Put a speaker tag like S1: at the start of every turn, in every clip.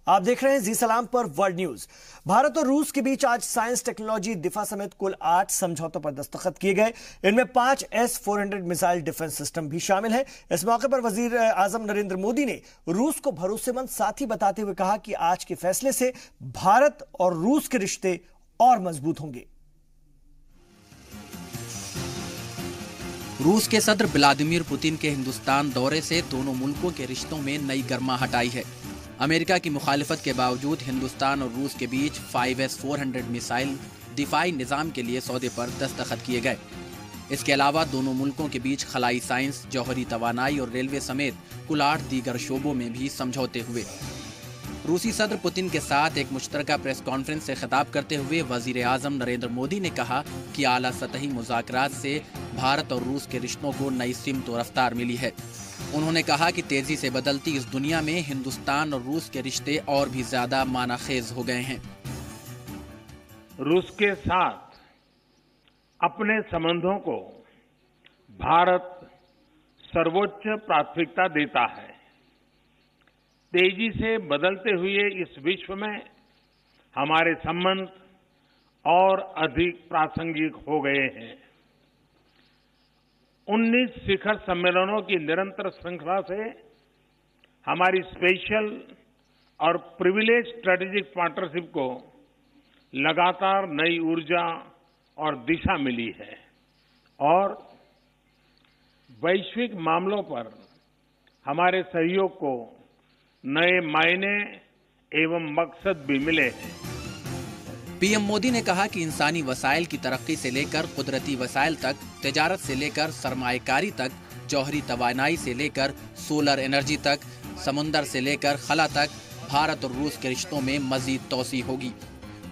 S1: आप देख रहे हैं जी सलाम पर वर्ल्ड न्यूज। भारत और रूस के बीच आज साइंस, टेक्नोलॉजी, दिफा समेत कुल 8 समझौतों पर दस्तखत किए गए। इनमें 5 S-400 मिसाइल डिफेंस सिस्टम भी शामिल है। इस मौके पर वजीर आजम नरेंद्र मोदी ने रूस को भरोसेमंद साथी बताते हुए कहा कि आज के फैसले से भारत और रूस के रिश्ते और मजबूत होंगे।
S2: रूस के सदर व्लादिमीर पुतिन के हिंदुस्तान दौरे से दोनों मुल्कों के रिश्तों में नई गर्माहट आई है। अमेरिका की मुखालिफत के बावजूद हिंदुस्तान और रूस के बीच 5S-400 मिसाइल दिफाई निजाम के लिए सौदे पर दस्तखत किए गए। इसके अलावा दोनों मुल्कों के बीच खलाई साइंस, जौहरी तवानाई और रेलवे समेत कुल 8 दीगर शोबों में भी समझौते हुए। रूसी सदर पुतिन के साथ एक मुश्तरका प्रेस कॉन्फ्रेंस से खिताब करते हुए वजीर आजम नरेंद्र मोदी ने कहा कि आला सतही मुज़ाकरात से भारत और रूस के रिश्तों को नई सिमत और रफ्तार मिली है। उन्होंने कहा कि तेजी से बदलती इस दुनिया में हिंदुस्तान और रूस के रिश्ते और भी ज्यादा मानाखेज हो गए हैं।
S3: रूस के साथ अपने संबंधों को भारत सर्वोच्च प्राथमिकता देता है। तेजी से बदलते हुए इस विश्व में हमारे संबंध और अधिक प्रासंगिक हो गए हैं। 19 शिखर सम्मेलनों की निरंतर श्रृंखला से हमारी स्पेशल और प्रिविलेज स्ट्रेटेजिक पार्टनरशिप को लगातार नई ऊर्जा और दिशा मिली है और वैश्विक मामलों पर हमारे सहयोग को नए मायने एवं मकसद भी मिले हैं।
S2: पीएम मोदी ने कहा कि इंसानी वसाइल की तरक्की से लेकर कुदरती वसाइल तक, तिजारत से लेकर सरमाएकारी तक, जौहरी तवानाई से लेकर सोलर एनर्जी तक, समुंदर से लेकर खला तक भारत और रूस के रिश्तों में मजीद तौसी होगी।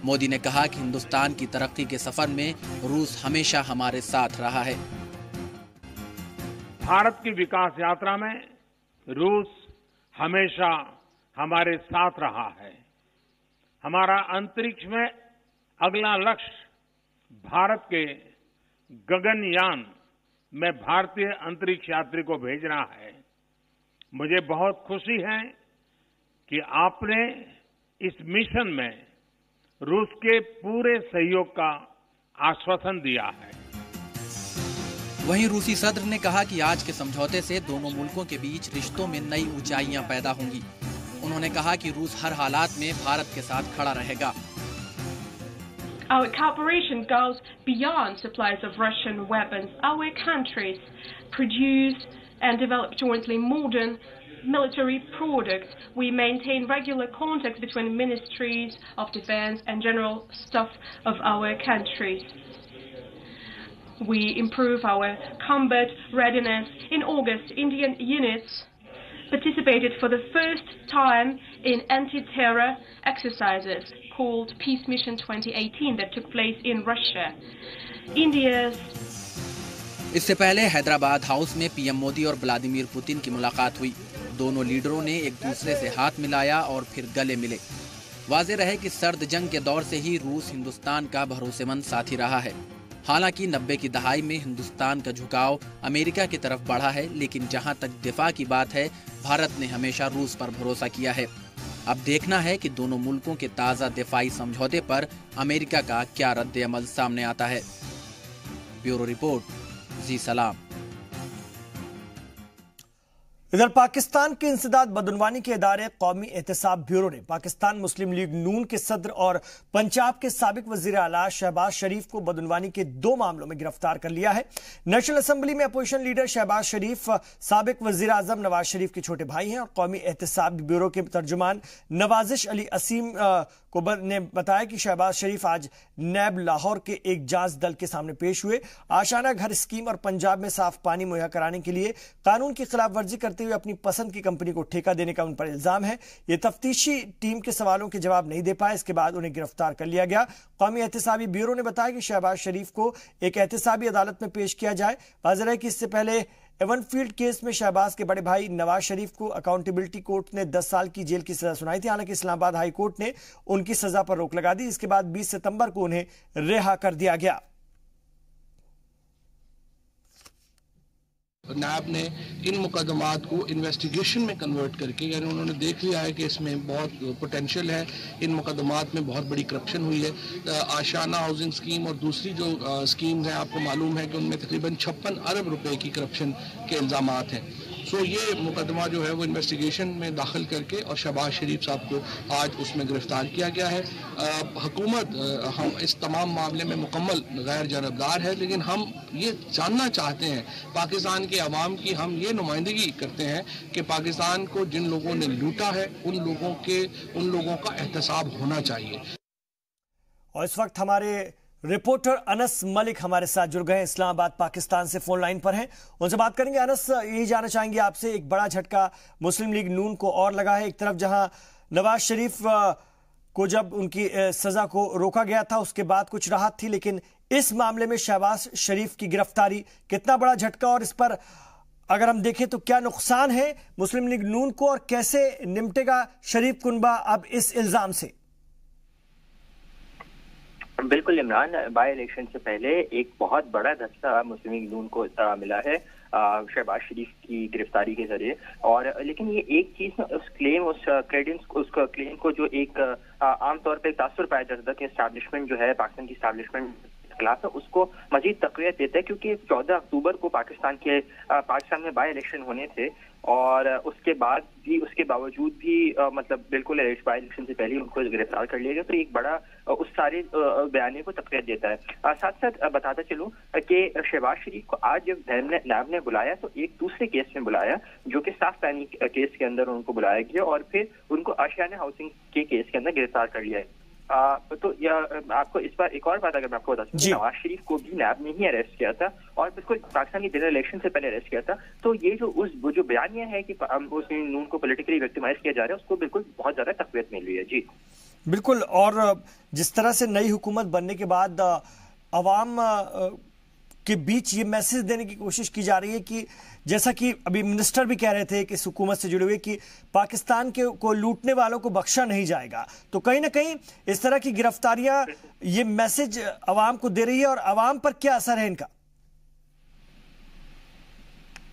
S2: मोदी ने कहा कि हिंदुस्तान की तरक्की के सफर में रूस हमेशा हमारे साथ रहा है।
S3: भारत की विकास यात्रा में रूस हमेशा हमारे साथ रहा है। हमारा अंतरिक्ष में अगला लक्ष्य भारत के गगनयान में भारतीय अंतरिक्ष यात्री को भेजना है। मुझे बहुत खुशी है कि आपने इस मिशन में रूस के पूरे सहयोग का आश्वासन दिया है।
S2: वहीं रूसी सदर ने कहा कि आज के समझौते से दोनों मुल्कों के बीच रिश्तों में नई ऊंचाइयां पैदा होंगी। उन्होंने कहा कि रूस हर हालात में भारत के साथ खड़ा रहेगा।
S4: Our cooperation goes beyond supplies of Russian weapons. Our countries produce and develop jointly modern military products. We maintain regular contacts between ministries of defense and general staff of our countries. We improve our combat readiness. In August, Indian units participated for the first time in anti-terror exercises called Peace Mission 2018 that took place in Russia. India's
S2: इससे पहले Hyderabad house में PM Modi और Vladimir Putin की मुलाकात हुई। दोनों लीडरों ने एक दूसरे से हाथ मिलाया और फिर गले मिले। वाज़ेह रहे कि सर्द जंग के दौर से ही रूस हिंदुस्तान का भरोसेमंद साथी रहा है। हालांकि 90 की दहाई में हिंदुस्तान का झुकाव अमेरिका की तरफ बढ़ा है, लेकिन जहां तक दिफा की बात है, भारत ने हमेशा रूस पर भरोसा किया है। अब देखना है कि दोनों मुल्कों के ताज़ा दिफाई समझौते पर अमेरिका का क्या रद्द-ए-अमल सामने आता है। ब्यूरो रिपोर्ट, जी सलाम।
S1: इधर पाकिस्तान के इंसदाद बदनवानी के इदारे कौमी एहतसाब ब्यूरो ने पाकिस्तान मुस्लिम लीग नून के सदर और पंजाब के साबिक वजीर आला शहबाज शरीफ को बदनवानी के 2 मामलों में गिरफ्तार कर लिया है। नेशनल असेंबली में अपोजिशन लीडर शहबाज शरीफ साबिक वजीर आजम नवाज शरीफ के छोटे भाई हैं और कौमी एहतसाब ब्यूरो के तर्जुमान नवाजिश अली असीम ने बताया कि शहबाज शरीफ आज नैब लाहौर के एक जांच दल के सामने पेश हुए। आशाना घर स्कीम और पंजाब में साफ पानी मुहैया कराने के लिए कानून की खिलाफ वर्जी करते हुए अपनी पसंद की कंपनी को ठेका देने का उन पर इल्जाम है। ये तफ्तीशी टीम के सवालों के जवाब नहीं दे पाए, इसके बाद उन्हें गिरफ्तार कर लिया गया। कौमी एहतसाबी ब्यूरो ने बताया कि शहबाज शरीफ को एक एहतसाबी अदालत में पेश किया जाए। वाज़ेह है कि इससे पहले एवनफील्ड केस में शहबाज के बड़े भाई नवाज शरीफ को अकाउंटेबिलिटी कोर्ट ने 10 साल की जेल की सजा सुनाई थी। हालांकि इस्लामाबाद हाई कोर्ट ने उनकी सजा पर रोक लगा दी। इसके बाद 20 सितंबर को उन्हें रिहा कर दिया गया।
S5: नैब ने इन मुकदमात को इन्वेस्टिगेशन में कन्वर्ट करके, यानी उन्होंने देख लिया है कि इसमें बहुत पोटेंशियल है, इन मुकदमात में बहुत बड़ी करप्शन हुई है। आशियाना हाउसिंग स्कीम और दूसरी जो स्कीम्स हैं, आपको मालूम है कि उनमें तकरीबन 56 अरब रुपए की करप्शन के इल्ज़ामात हैं। सो ये मुकदमा जो है वो इन्वेस्टिगेशन में दाखिल करके और शहबाज शरीफ साहब को आज उसमें गिरफ्तार किया गया है। हुकूमत हम इस तमाम मामले में मुकम्मल गैर जानबदार है, लेकिन हम ये जानना चाहते हैं पाकिस्तान के अवाम की, हम ये नुमाइंदगी करते हैं कि पाकिस्तान को जिन लोगों ने लूटा है उन लोगों का एहतसाब होना चाहिए।
S1: और इस वक्त हमारे रिपोर्टर अनस मलिक हमारे साथ जुड़ गए, इस्लामाबाद पाकिस्तान से फोन लाइन पर हैं, उनसे बात करेंगे। अनस, यही जानना चाहेंगे आपसे, एक बड़ा झटका मुस्लिम लीग नून को और लगा है। एक तरफ जहां नवाज शरीफ को जब उनकी सजा को रोका गया था उसके बाद कुछ राहत थी, लेकिन इस मामले में शहबाज शरीफ की गिरफ्तारी कितना बड़ा झटका, और इस पर अगर हम देखें तो क्या नुकसान है मुस्लिम लीग नून को और कैसे निपटेगा शरीफ कुनबा अब इस इल्जाम से?
S6: बिल्कुल इमरान, बाय इलेक्शन से पहले एक बहुत बड़ा धक्का मुस्लिम लीग नून को मिला है शहबाज शरीफ की गिरफ्तारी के जरिए। और लेकिन ये एक चीज ना, उस क्लेम को जो एक आमतौर पर तासुर पाया जाता था कि एस्टैब्लिशमेंट जो है, पाकिस्तान की एस्टैब्लिशमेंट खिलाफ है, उसको मजीद तक़वियत देता है, क्योंकि 14 अक्टूबर को पाकिस्तान में बाय इलेक्शन होने थे और उसके बावजूद भी मतलब बिल्कुल बाय इलेक्शन से पहले उनको गिरफ्तार कर लिया गया। तो एक बड़ा उस सारे बयाने को तक़वियत देता है। साथ साथ बताता चलूं कि शहबाज शरीफ को आज जब नैब ने बुलाया तो एक दूसरे केस में बुलाया, जो कि साफ पैनी केस के अंदर उनको बुलाया गया और फिर उनको आशियाना हाउसिंग के केस के अंदर गिरफ्तार कर लिया है। तो आपको इस बार एक और बात अगर मैं आपको बता दूं, नवाज शरीफ को भी नैब ने ही अरेस्ट किया था और बिल्कुल पाकिस्तान की जनरल इलेक्शन से पहले अरेस्ट किया था। तो ये जो बयानिया है कि मुस्लिम नून को पॉलिटिकली विक्टिमाइज किया जा रहा है, उसको बिल्कुल बहुत ज्यादा तक़वियत मिल रही है। जी
S1: बिल्कुल, और जिस तरह से नई हुकूमत बनने के बाद अवाम के बीच ये मैसेज देने की कोशिश की जा रही है कि जैसा कि अभी मिनिस्टर भी कह रहे थे कि इस हुकूमत से जुड़े हुए कि पाकिस्तान को लूटने वालों को बख्शा नहीं जाएगा, तो कहीं ना कहीं इस तरह की गिरफ्तारियां ये मैसेज अवाम को दे रही है, और अवाम पर क्या असर है इनका?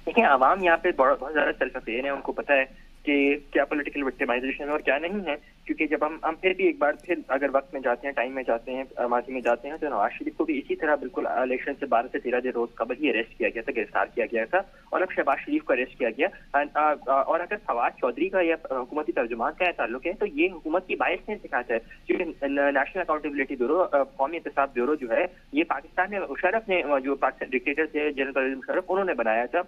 S6: देखिए, अवाम यहाँ पे बहुत ज्यादा सेल्फ अवेयर है, उनको पता है कि क्या पॉलिटिकल विक्टिमाइजेशन है और क्या नहीं है। क्योंकि जब हम फिर भी एक बार फिर अगर वक्त में जाते हैं, टाइम में जाते हैं, माजी में जाते हैं, तो नवाज शरीफ को भी इसी तरह बिल्कुल इलेक्शन से 12 से 13 दिन रोज कबल ही अरेस्ट किया गया था, गिरफ्तार किया गया था, और अब शहबाज शरीफ को अरेस्ट किया गया। और अगर फवाद चौधरी का या हुकूमती तर्जुमान का ताल्लुक है तो ये हुकूमत की बायस ने दिखाता है, क्योंकि नेशनल अकाउंटेबिलिटी ब्यूरो, कौमी एहतसाब ब्यूरो जो है, ये पाकिस्तान में मुशर्रफ ने, जो डिक्टेटर थे जनरल परवेज मुशर्रफ, उन्होंने बनाया था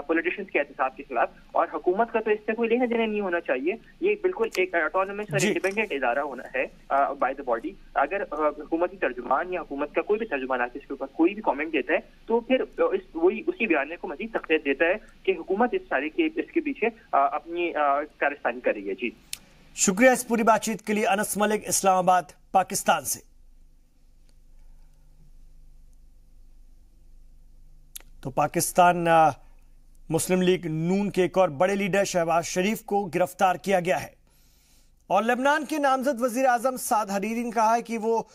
S6: पॉलिटिशियन के एहतसाब के खिलाफ। और हुकूमत का तो इससे कोई लेना देना नहीं होना चाहिए, ये बिल्कुल एक ऑटोनमस और इंडिपेंडेंट इदारा होना है बाय द बॉडी। अगर हुकूमती तर्जुमान या हुकूमत का कोई भी तर्जुमान आके इसके ऊपर कोई भी कमेंट देता है तो फिर उसी बयान को मजीद तक़वियत देता है कि हुकूमत इस सारे के इसके पीछे अपनी कारस्तानी कर रही है। जी
S1: शुक्रिया इस पूरी बातचीत के लिए, अनस मलिक, इस्लामाबाद पाकिस्तान से। तो पाकिस्तान मुस्लिम लीग नून के एक और बड़े लीडर शहबाज शरीफ को गिरफ्तार किया गया है। और लेबनान के नामजद वजीर आजम साद हरीरी ने कहा है कि वो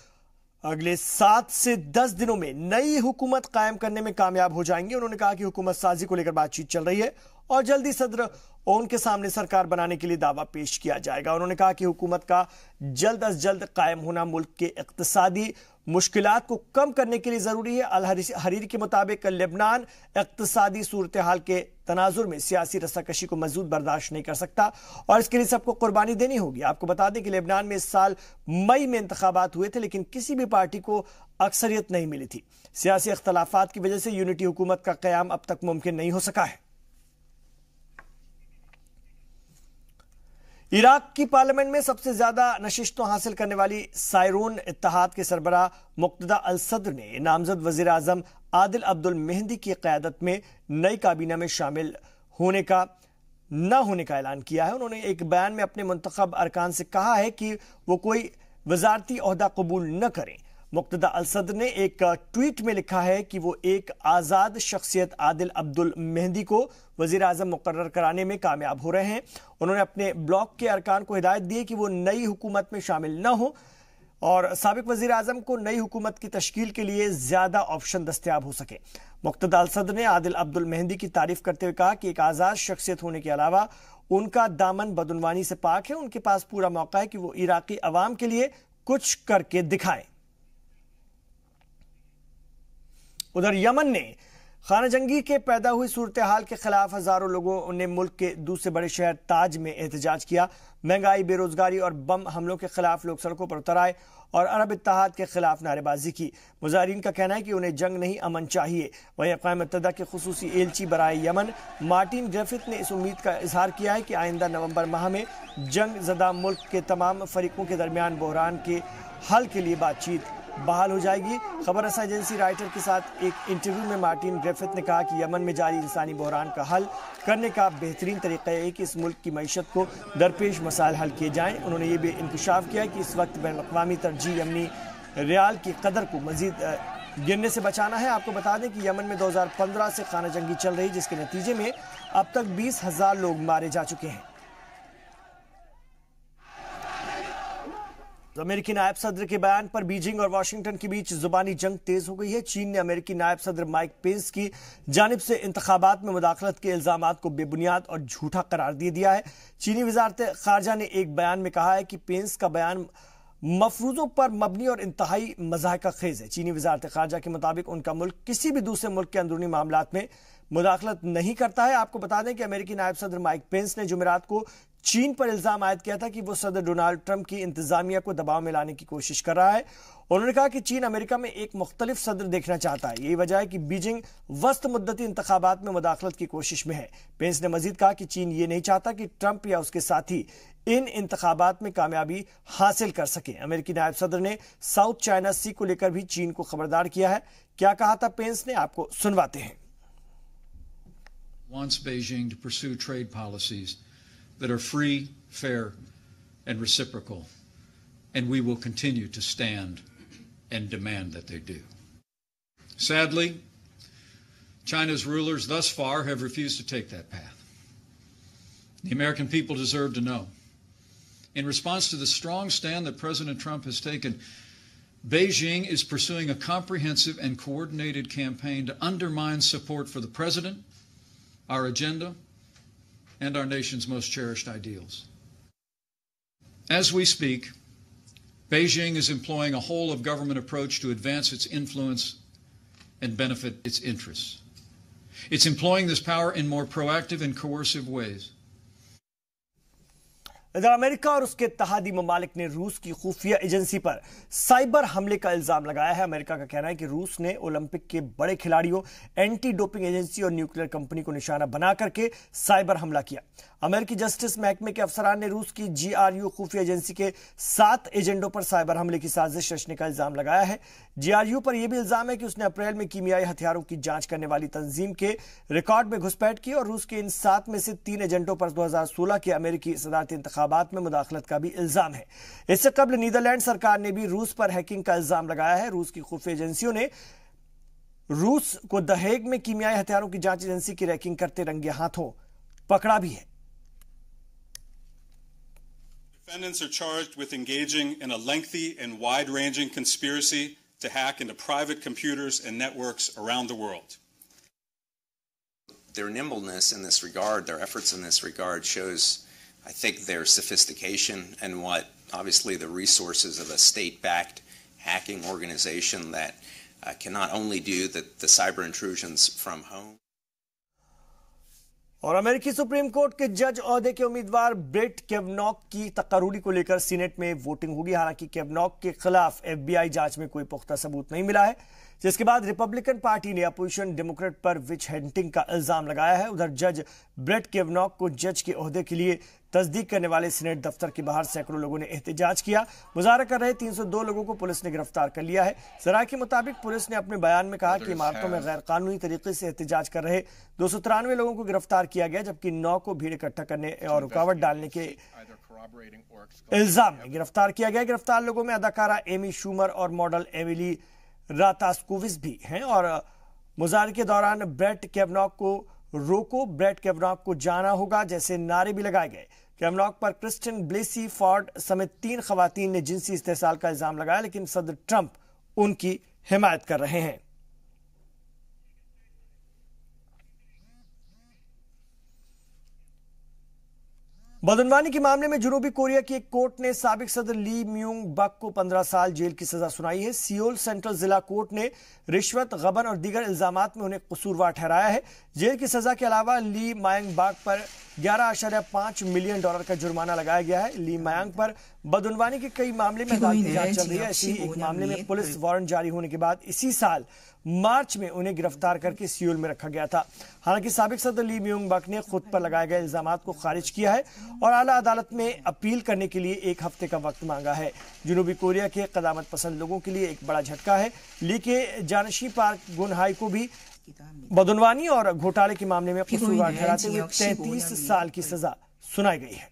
S1: अगले 7 से 10 दिनों में नई हुकूमत कायम करने में कामयाब हो जाएंगे। उन्होंने कहा कि हुकूमत साजी को लेकर बातचीत चल रही है और जल्दी सदर ओन के सामने सरकार बनाने के लिए दावा पेश किया जाएगा। उन्होंने कहा कि हुकूमत का जल्द अज जल्द कायम होना मुल्क के इक्तिसादी मुश्किलात को कम करने के लिए जरूरी है। अल हरीरी के मुताबिक लेबनान इक्तिसादी सूरत हाल के तनाजुर में सियासी रस्साकशी को मजबूत बर्दाश्त नहीं कर सकता और इसके लिए सबको कुर्बानी देनी होगी। आपको बता दें कि लेबनान में इस साल मई में इंतखाबात हुए थे, लेकिन किसी भी पार्टी को अक्सरियत नहीं मिली थी। सियासी इख्तलाफात की वजह से यूनिटी हुकूमत का कयाम अब तक मुमकिन नहीं हो सका है। इराक की पार्लियामेंट में सबसे ज्यादा नशिस्तों हासिल करने वाली सायरून इत्तेहाद के सरबराह मुक्तदा अल सद्र ने नामजद वजीर आजम आदिल अब्दुल मेहंदी की क़यादत में नई काबीना में शामिल होने का न होने का ऐलान किया है। उन्होंने एक बयान में अपने मुंतखब अरकान से कहा है कि वो कोई वजारती ओहदा कबूल न करें। मुक्तदा अल सद्र ने एक ट्वीट में लिखा है कि वो एक आज़ाद शख्सियत आदिल अब्दुल मेहंदी को वजीर आजम मुकर्रर कराने में कामयाब हो रहे हैं। उन्होंने अपने ब्लॉक के अरकान को हिदायत दी कि वो नई हुकूमत में शामिल न हो। और साबिक वजीर आजम को नई हुकूमत की तश्कील के लिए ज्यादा ऑप्शन दस्तयाब हो सके। मुक्तदा अल सद्र ने आदिल अब्दुल मेहंदी की तारीफ करते हुए कहा कि एक आजाद शख्सियत होने के अलावा उनका दामन बदउनवानी से पाक है। उनके पास पूरा मौका है कि वो इराकी अवाम के लिए कुछ करके दिखाएं। उधर यमन ने खाना जंगी के पैदा हुई सूरत हाल के खिलाफ हजारों लोगों ने मुल्क के दूसरे बड़े शहर ताज में एहतजाज किया। महंगाई, बेरोजगारी और बम हमलों के खिलाफ लोग सड़कों पर उतर आए और अरब इत्तेहाद के खिलाफ नारेबाजी की। मुजाहिरीन का कहना है कि उन्हें जंग नहीं, अमन चाहिए। वहीं अक़वाम मुत्तहिदा के खुसूसी एलची बराए यमन मार्टिन ग्रिफिथ ने इस उम्मीद का इजहार किया है कि आइंदा नवंबर माह में जंग ज़दा मुल्क के तमाम फरीकों के दरमियान बहरान के हल के लिए बातचीत बहाल हो जाएगी। खबर रसा एजेंसी राइटर के साथ एक इंटरव्यू में मार्टिन ग्रिफिथ ने कहा कि यमन में जारी इंसानी बहरान का हल करने का बेहतरीन तरीका है कि इस मुल्क की मईशत को दरपेश मसाइल हल किए जाएं। उन्होंने ये भी इंकशाफ किया कि इस वक्त बैनुल-अक़वामी तरजीह यमनी रियाल की कदर को मजीद गिरने से बचाना है। आपको बता दें कि यमन में 2015 से खाना जंगी चल रही, जिसके नतीजे में अब तक 20,000 लोग मारे जा चुके हैं। अमेरिकी नायब सदर के बयान पर बीजिंग और वाशिंगटन के बीच जुबानी जंग तेज हो गई है। चीन ने अमेरिकी नायब सदर माइक पेंस की जानिब से इंतखाबात में मुदाखलत के इल्जामात को बेबुनियाद और झूठा करार दे दिया है। चीनी वजारत खारजा ने एक बयान में कहा है कि पेंस का बयान मफरूजों पर मबनी और इंतहाई मज़ाहिका खेज है। चीनी वजारत खारजा के मुताबिक उनका मुल्क किसी भी दूसरे मुल्क के अंदरूनी मामलात में मुदाखलत नहीं करता है। आपको बता दें कि अमेरिकी नायब सदर माइक पेंस ने जुमेरात को चीन पर इल्जाम आयद किया था कि वो सदर डोनाल्ड ट्रंप की इंतजामिया को दबाव में लाने की कोशिश कर रहा है। उन्होंने कहा कि चीन अमेरिका में एक मुख्तलिफ सदर देखना चाहता है। यही वजह है कि बीजिंग वस्त मुद्दती इंतखाबात में मुदाखलत की कोशिश में है। पेंस ने मजीद कहा कि चीन ये नहीं चाहता कि ट्रंप या उसके साथी इन इंतखाबात में कामयाबी हासिल कर सके। अमेरिकी नायब सदर ने साउथ चाइना सी को लेकर भी चीन को खबरदार किया है। क्या कहा था पेंस ने, आपको सुनवाते हैं।
S7: Wants Beijing to pursue trade policies that are free, fair, and reciprocal, and we will continue to stand and demand that they do. Sadly, China's rulers thus far have refused to take that path. The American people deserve to know. In response to the strong stand that President Trump has taken, Beijing is pursuing a comprehensive and coordinated campaign to undermine support for the president, our agenda, and our nation's most cherished ideals. As we speak, Beijing is employing a whole-of-government approach to advance its influence and benefit its interests. It's employing this power in more proactive and coercive ways.
S1: इधर America और उसके इत्तेहादी ममालिक ने रूस की खुफिया agency पर cyber हमले का इल्जाम लगाया है। अमेरिका का कहना है कि रूस ने ओलंपिक के बड़े खिलाड़ियों, एंटी डोपिंग एजेंसी और न्यूक्लियर कंपनी को निशाना बना करके साइबर हमला किया। अमेरिकी जस्टिस महकमे के अफसरान ने रूस की GRU खुफिया एजेंसी के 7 एजेंडों पर साइबर हमले की साजिश रचने का इल्जाम लगाया है। GRU पर यह भी इल्जाम है कि उसने अप्रैल में कीमियाई हथियारों की जांच करने वाली तंजीम के रिकॉर्ड में घुसपैठ की और रूस के इन 7 में से 3 एजेंडों पर 2016 के अमेरिकी सदारती इंतखाबात में मुदाखलत का भी इल्जाम है। इससे कबल नीदरलैंड सरकार ने भी रूस पर हैकिंग का इल्जाम लगाया है। रूस की खुफिया एजेंसियों ने रूस को द हेग में कीमियाई हथियारों की जांच एजेंसी की रैकिंग करते रंगे हाथों पकड़ा भी है।
S8: Defendants are charged with engaging in a lengthy and wide-ranging conspiracy to hack into private computers and networks around the world.
S9: Their nimbleness in this regard, their efforts in this regard shows, I think, their sophistication and what obviously the resources of a state-backed hacking organization that can not only do the cyber intrusions from home.
S1: और अमेरिकी supreme court के जज ओहदे के उम्मीदवार bread कैवनॉग की तकर्रुरी को लेकर सीनेट में वोटिंग होगी। हालांकि कैवनॉग के खिलाफ FBI जांच में कोई पुख्ता सबूत नहीं मिला है, जिसके बाद रिपब्लिकन पार्टी ने अपोजिशन डेमोक्रेट पर विच हंटिंग का इल्जाम लगाया है। उधर जज ब्रेट कैवनॉग को जज के ओहदे के लिए तस्दीक करने वाले सीनेट दफ्तर के बाहर सैकड़ों लोगों ने एहतजाज किया। मुजाहरा कर रहे 302 लोगों को पुलिस ने गिरफ्तार कर लिया है। जराये के मुताबिक पुलिस ने अपने बयान में कहा कि इमारतों में गैर कानूनी तरीके से एहतजाज कर रहे 293 लोगों को गिरफ्तार किया गया, जबकि 9 को भीड़ इकट्ठा करने और रुकावट डालने के इल्जाम में गिरफ्तार किया गया। गिरफ्तार लोगों में अदाकारा एमी शूमर और मॉडल एमिली रातास्कोविस भी हैं। और मुजाहरे के दौरान ब्रेट कैवनॉग को रोको, ब्रेट कैवनॉग को जाना होगा जैसे नारे भी लगाए गए। कैमलॉक पर क्रिस्टिन ब्लेसी फॉर्ड समेत 3 खवातीन ने जिनसी इस्तेहसाल का इल्जाम लगाया, लेकिन सदर ट्रंप उनकी हिमायत कर रहे हैं। बदनवानी के मामले में जनूबी कोरिया की एक कोर्ट ने साबिक सदर ली म्यूंग बक को 15 साल जेल की सजा सुनाई है। सियोल सेंट्रल जिला कोर्ट ने रिश्वत, गबन और दीगर इल्जामात में उन्हें कसूरवार ठहराया है। जेल की सजा के अलावा ली मायांग बक पर $11.5 मिलियन का जुर्माना लगाया गया है। ली मायांग पर बदनवानी के कई मामले में अदालती जांच चल रही है। ऐसी एक मामले में पुलिस वारंट जारी होने के बाद इसी साल मार्च में उन्हें गिरफ्तार करके सियोल में रखा गया था। हालांकि साबिक सदर ली म्यूंग बक ने खुद पर लगाए गए इल्जामात को खारिज किया है और आला अदालत में अपील करने के लिए 1 हफ्ते का वक्त मांगा है। जनूबी कोरिया के कदामत पसंद लोगों के लिए एक बड़ा झटका है। ली के जानशी पार्क गुनहाई को भी बदनवानी और घोटाले के मामले में कसूरवार ठहराते हुए 33 साल की सजा सुनाई गई है।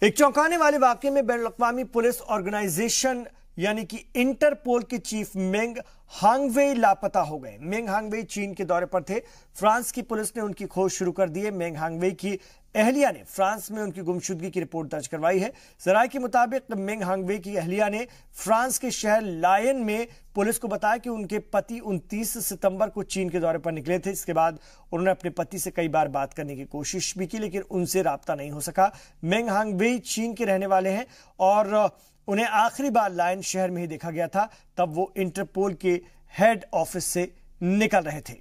S1: एक चौंकाने वाले वाकये में बैनुल-अक़वामी पुलिस ऑर्गेनाइजेशन यानी कि इंटरपोल के चीफ मेंग हांगवेई लापता हो गए। मेंग हांगवेई चीन के दौरे पर थे। फ्रांस की पुलिस ने उनकी खोज शुरू कर दी है। मेंग हांगवेई की अहलिया ने फ्रांस में उनकी गुमशुदगी की रिपोर्ट दर्ज करवाई है। जराये के मुताबिक मेंग हांगवेई की अहलिया ने फ्रांस के शहर लायन में पुलिस को बताया कि उनके पति 29 सितंबर को चीन के दौरे पर निकले थे। इसके बाद उन्होंने अपने पति से कई बार बात करने की कोशिश भी की, लेकिन उनसे राब्ता नहीं हो सका। मेंग हांगवेई चीन के रहने वाले हैं और उन्हें आखिरी बार लायन शहर में ही देखा गया था। तब वो इंटरपोल के हेड ऑफिस से निकल रहे थे।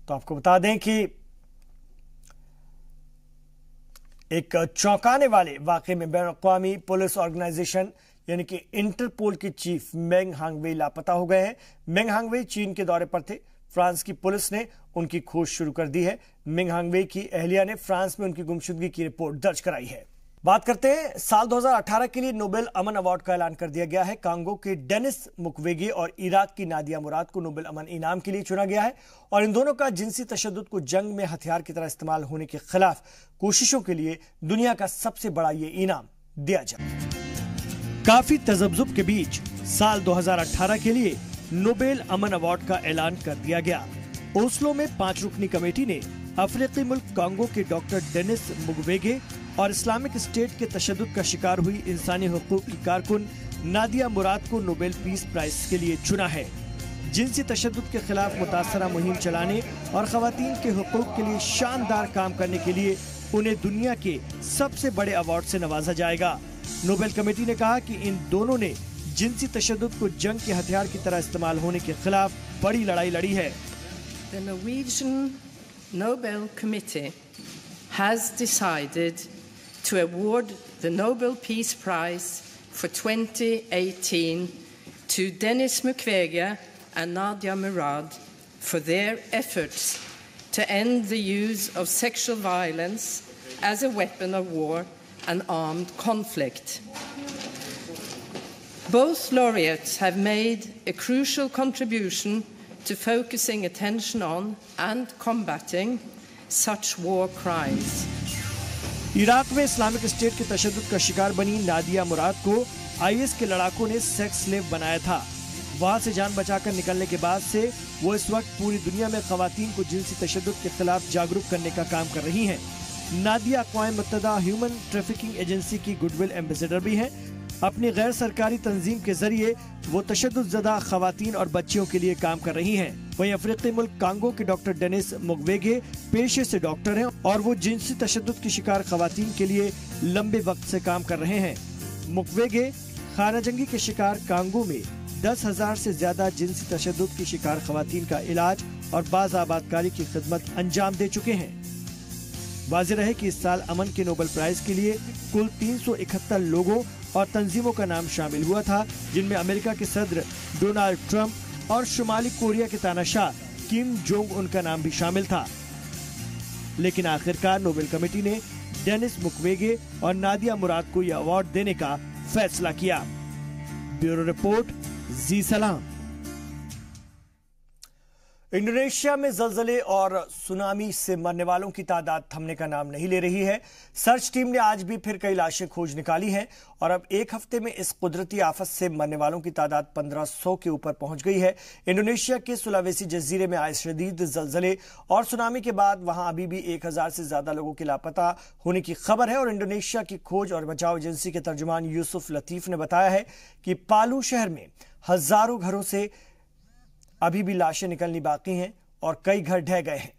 S1: तो आपको बता दें कि एक चौंकाने वाले वाकये में बैनुल-अक़वामी पुलिस ऑर्गेनाइजेशन यानी कि इंटरपोल के चीफ मेंग हांगवेई लापता हो गए हैं। मेंग हांगवेई चीन के दौरे पर थे। फ्रांस की पुलिस ने उनकी खोज शुरू कर दी है। मेंग हांगवेई की अहलिया ने फ्रांस में उनकी गुमशुदगी की रिपोर्ट दर्ज कराई है। बात करते हैं साल 2018 के लिए नोबेल अमन अवार्ड का ऐलान कर दिया गया है। कांगो के डेनिस मुक्वेगे और इराक की नादिया मुराद को नोबेल अमन इनाम के लिए चुना गया है और इन दोनों का जिनसी तशद्दुद को जंग में हथियार की तरह इस्तेमाल होने के खिलाफ कोशिशों के लिए दुनिया का सबसे बड़ा ये इनाम दिया जाए। काफी तजब्जुब के बीच साल 2018 के लिए नोबेल अमन अवार्ड का ऐलान कर दिया गया। ओस्लो में 5 रुकनी कमेटी ने अफ्रीकी मुल्क कांगो के डॉक्टर डेनिस मुक्वेगे और इस्लामिक स्टेट के तशद्दुद का शिकार हुई इंसानी हुकूक की कारकुन नादिया मुराद को नोबेल पीस प्राइज के लिए चुना है। जिनसी तशद्दुद के खिलाफ मुतासरा मुहिम चलाने और खवातीन के हुकूक के लिए शानदार काम करने के लिए उन्हें दुनिया के सबसे बड़े अवार्ड से नवाजा जाएगा। नोबेल कमेटी ने कहा कि इन दोनों ने जिनसी तशद्दुद को जंग के हथियार की तरह इस्तेमाल होने के खिलाफ बड़ी लड़ाई लड़ी है।
S10: The Norwegian Nobel Committee has decided to award the Nobel Peace Prize for 2018 to Denis Mukwege and Nadia Murad for their efforts to end the use of sexual violence as a weapon of war and armed conflict. Both laureates have made a crucial contribution to focusing attention on and combating such war crimes.
S1: Iraq में Islamic state के तशद्दुद का शिकार बनी नादिया मुराद को IS के लड़ाकों ने sex slave बनाया था। वहां से जान बचाकर निकलने के बाद से वो इस वक्त पूरी दुनिया में खवातीन को जिनसी तशद्दुद के खिलाफ जागरूक करने का काम कर रही हैं। नादिया अक़वाम मुत्तहिदा ह्यूमन ट्रैफिकिंग एजेंसी की गुडविल एम्बेसडर भी हैं। अपनी गैर सरकारी तंजीम के जरिए वो तशद्दुदज़दा खवातीन और बच्चियों के लिए काम कर रही हैं। वहीं अफ्रीकी मुल्क कांगो के डॉक्टर डेनिस मुक्वेगे पेशे से डॉक्टर हैं और वो जिनसी तशद्दुद की शिकार खवातीन के लिए लंबे वक्त से काम कर रहे हैं। मुक्वेगे खाना जंगी के शिकार कांगो में 10,000 से ज्यादा जिनसी तशद्दुद की शिकार खवातीन का इलाज और बाज़ आबादकारी की खिदमत अंजाम दे चुके हैं। वाज़ेह रहे कि इस साल अमन के नोबेल प्राइज के लिए कुल 371 लोगों और तंजीमों का नाम शामिल हुआ था, जिनमें अमेरिका के सदर डोनाल्ड ट्रंप और शुमाली कोरिया के तानाशाह किम जोंग उन का नाम भी शामिल था। लेकिन आखिरकार नोबेल कमेटी ने डेनिस मुक्वेगे और नादिया मुराद को यह अवार्ड देने का फैसला किया। ब्यूरो रिपोर्ट, जी सलाम। इंडोनेशिया में जलजले और सुनामी से मरने वालों की तादाद थमने का नाम नहीं ले रही है। सर्च टीम ने आज भी फिर कई लाशें खोज निकाली हैं और अब एक हफ्ते में इस कुदरती आफत से मरने वालों की तादाद 1500 के ऊपर पहुंच गई है। इंडोनेशिया के सुलावेसी जजीरे में आए शदीद जलजले और सुनामी के बाद वहां अभी भी 1000 से ज्यादा लोगों के लापता होने की खबर है और इंडोनेशिया की खोज और बचाव एजेंसी के तर्जुमान यूसुफ लतीफ ने बताया है कि पालू शहर में हजारों घरों से अभी भी लाशें निकलनी बाकी हैं और कई घर ढह गए हैं।